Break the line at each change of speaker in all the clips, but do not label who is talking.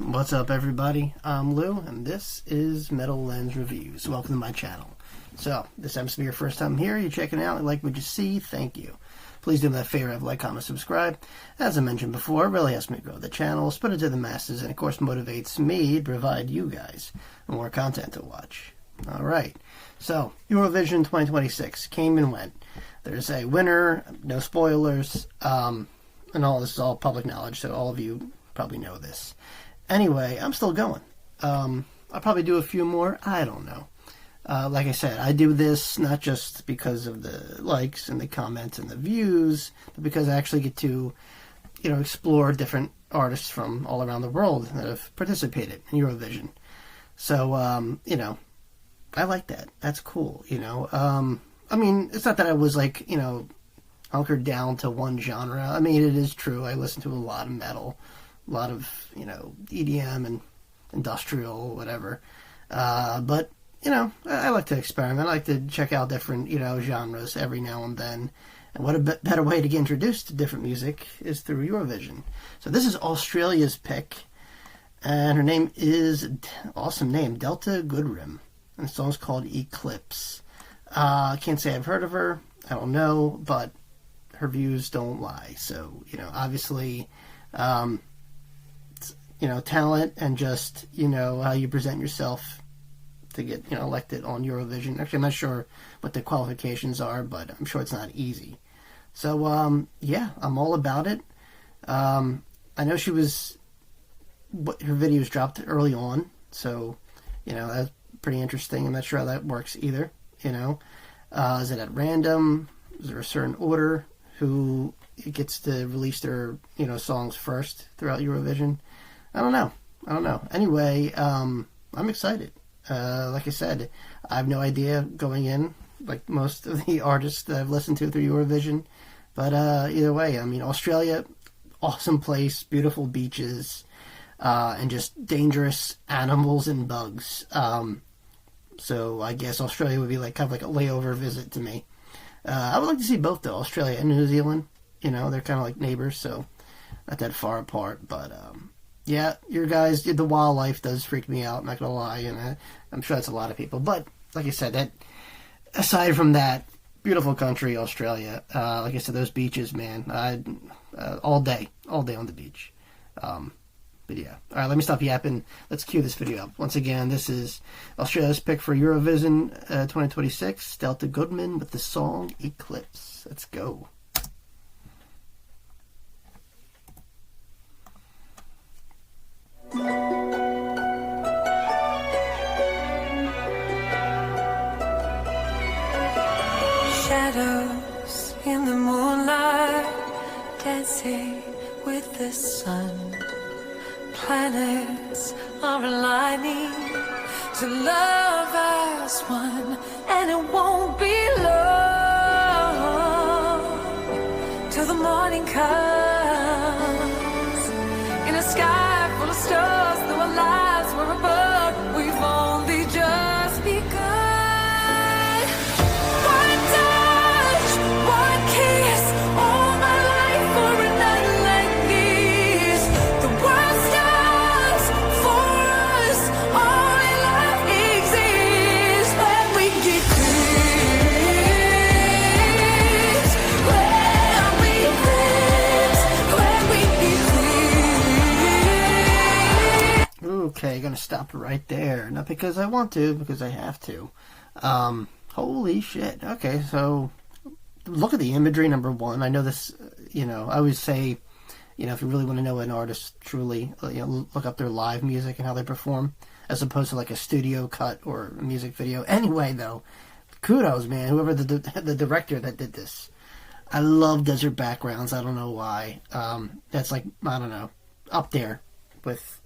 What's up, everybody? I'm Lou, and this is Metal Lens Reviews. Welcome to my channel. So, this happens to be your first time here, you're checking it out, you like what you see, thank you. Please do me that favor, like, comment, subscribe. As I mentioned before, it really helps me grow the channel, spread it to the masses, and of course motivates me to provide you guys more content to watch. Alright, so, Eurovision 2026 came and went. There's a winner, no spoilers, and all this is all public knowledge, so all of you probably know this. Anyway, I'm still going. I'll probably do a few more. I don't know. Like I said, I do this not just because of the likes and the comments and the views, but because I actually get to, explore different artists from all around the world that have participated in Eurovision. So, I like that. That's cool, I mean, it's not that I was like, hunkered down to one genre. I mean, it is true. I listen to a lot of metal. A lot of, EDM and industrial, whatever. But, I like to experiment. I like to check out different, genres every now and then. And what a better way to get introduced to different music is through Eurovision. So this is Australia's pick. And her name is, awesome name, Delta Goodrem. And the song's called Eclipse. I can't say I've heard of her. I don't know. But her views don't lie. So, obviously... talent and just, how you present yourself to get, elected on Eurovision. Actually, I'm not sure what the qualifications are, but I'm sure it's not easy. So, yeah, I'm all about it. I know her videos dropped early on, so, that's pretty interesting. I'm not sure how that works either, Is it at random? Is there a certain order? Who gets to release their, songs first throughout Eurovision? I don't know. Anyway, I'm excited. Like I said, I have no idea going in, like most of the artists that I've listened to through Eurovision. But either way, I mean, Australia, awesome place, beautiful beaches, and just dangerous animals and bugs. So I guess Australia would be like kind of like a layover visit to me. I would like to see both, though, Australia and New Zealand. They're kind of like neighbors, so not that far apart, but... yeah, the wildlife does freak me out, I'm not going to lie, and I'm sure that's a lot of people. But, like I said, aside from that, beautiful country, Australia, like I said, those beaches, man, all day on the beach. But yeah, alright, let me stop yapping, let's cue this video up. Once again, this is Australia's pick for Eurovision 2026, Delta Goodrem with the song Eclipse. Let's go.
Shadows in the moonlight, dancing with the sun. Planets are aligning to love as one, and it won't be long till the morning comes. In a sky full of stars, though our lives were above, we've only just begun.
Okay, gonna stop right there. Not because I want to, because I have to. Holy shit. Okay, so look at the imagery, number one. I know this, I always say, if you really want to know an artist truly, look up their live music and how they perform, as opposed to like a studio cut or a music video. Anyway, though, kudos, man, whoever the director that did this. I love desert backgrounds. I don't know why. That's like, I don't know, up there with,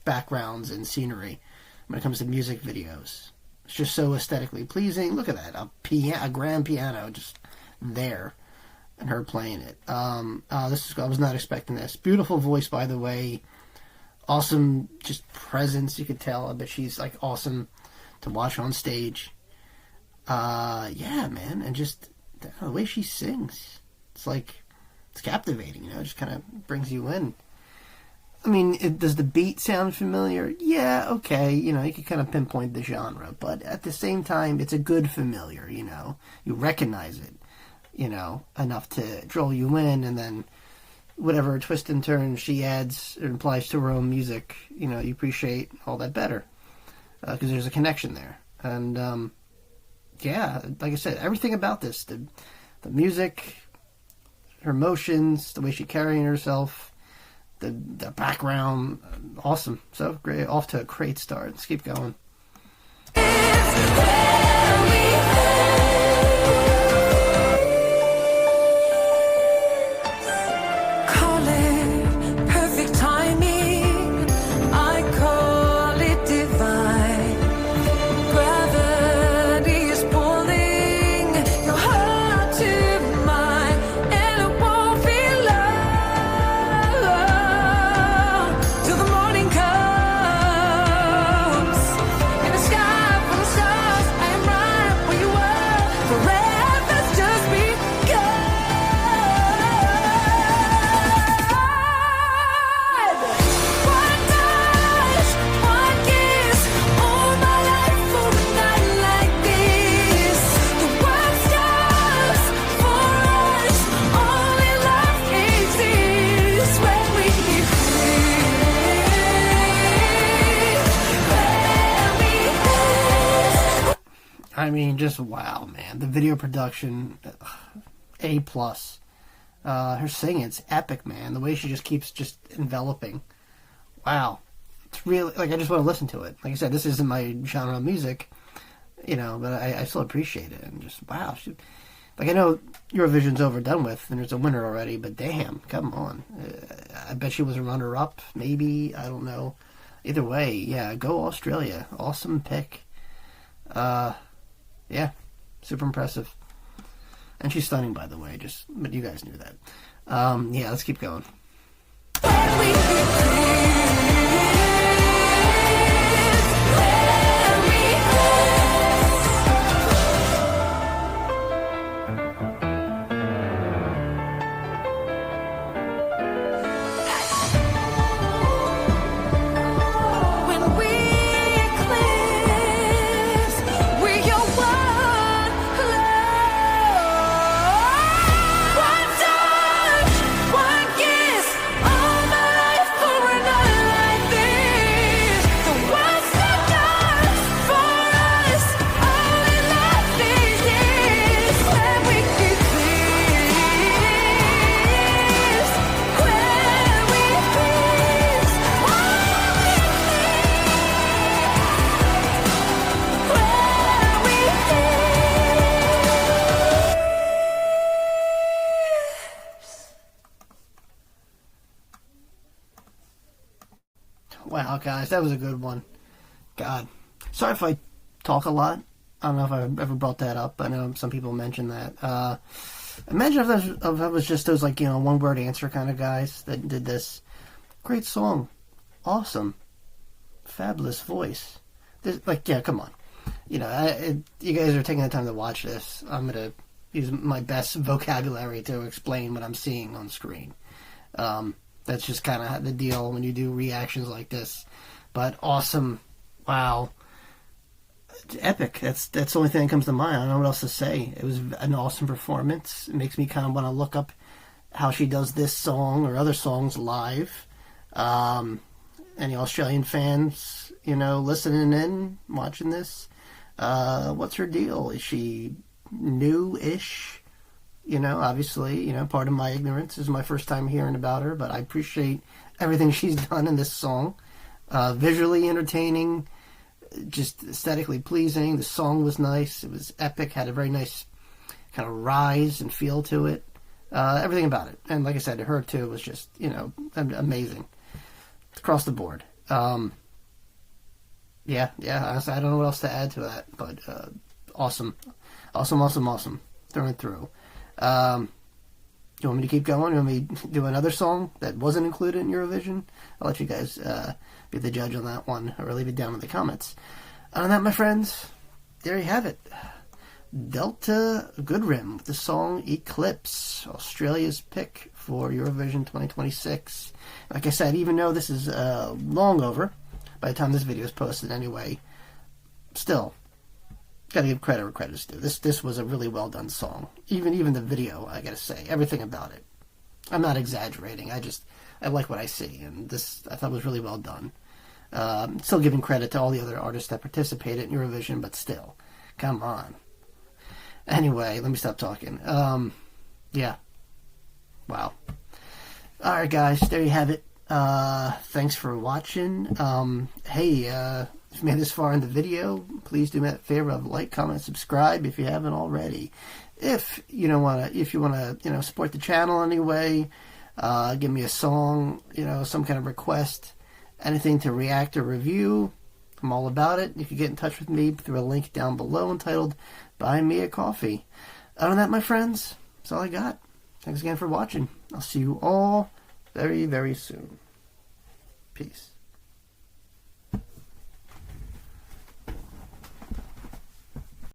backgrounds and scenery when it comes to music videos. It's just so aesthetically pleasing. Look at that, a grand piano just there, and her playing it. I was not expecting this. Beautiful voice, by the way. Awesome, just presence. You could tell. I bet she's like awesome to watch on stage. Yeah, man, and just the way she sings, it's captivating. It just kind of brings you in. I mean, does the beat sound familiar? Yeah, okay, you know, you can kind of pinpoint the genre, but at the same time, it's a good familiar, you know. You recognize it, you know, enough to draw you in, and then whatever twist and turn she adds or implies to her own music, you know, you appreciate all that better, because there's a connection there. And, yeah, like I said, everything about this, the music, her emotions, the way she's carrying herself, the background, awesome. So great, off to a great start. Let's keep going. I mean, just wow, man. The video production, A+. Her singing, it's epic, man. The way she just keeps just enveloping. Wow. It's really, like, I just want to listen to it. Like I said, this isn't my genre of music, you know, but I still appreciate it. And just, wow. Like, I know Eurovision's overdone with, and there's a winner already, but damn, come on. I bet she was a runner-up, maybe. I don't know. Either way, yeah, go Australia. Awesome pick. Yeah, super impressive. And she's stunning, by the way, but you guys knew that. Yeah, let's keep going. Wow, guys, that was a good one. God. Sorry if I talk a lot. I don't know if I ever brought that up. I know some people mentioned that. Imagine if it was just those, like, you know, one-word answer kind of guys that did this. Great song. Awesome. Fabulous voice. Like, yeah, come on. You know, you guys are taking the time to watch this. I'm going to use my best vocabulary to explain what I'm seeing on screen. That's just kind of the deal when you do reactions like this. But awesome. Wow. It's epic. That's the only thing that comes to mind. I don't know what else to say. It was an awesome performance. It makes me kind of want to look up how she does this song or other songs live. Any Australian fans, you know, listening in, watching this, what's her deal? Is she new-ish? You know, obviously, you know, part of my ignorance. This is my first time hearing about her, but I appreciate everything she's done in this song. Visually entertaining, just aesthetically pleasing. The song was nice. It was epic, had a very nice kind of rise and feel to it. Everything about it. And like I said, her too was just, you know, amazing. Across the board. Yeah, honestly, I don't know what else to add to that, but awesome. Awesome. Through and through. You want me to keep going? You want me to do another song that wasn't included in Eurovision? I'll let you guys be the judge on that one, or leave it down in the comments. Other than that, my friends, there you have it. Delta Goodrem with the song Eclipse, Australia's pick for Eurovision 2026. Like I said, even though this is long over by the time this video is posted anyway, still, gotta give credit where credit's due. This was a really well done song. Even the video, I gotta say, everything about it. I'm not exaggerating. I like what I see, and this I thought was really well done. Still giving credit to all the other artists that participated in Eurovision, but still, come on. Anyway, let me stop talking. Yeah. Wow. Alright, guys, there you have it. Thanks for watching. Hey, if you made this far in the video, please do me that favor of like, comment, subscribe if you haven't already. If you wanna, support the channel anyway, give me a song, some kind of request, anything to react or review, I'm all about it. You can get in touch with me through a link down below entitled Buy Me a Coffee. Other than that, my friends, that's all I got. Thanks again for watching. I'll see you all very, very soon. Peace.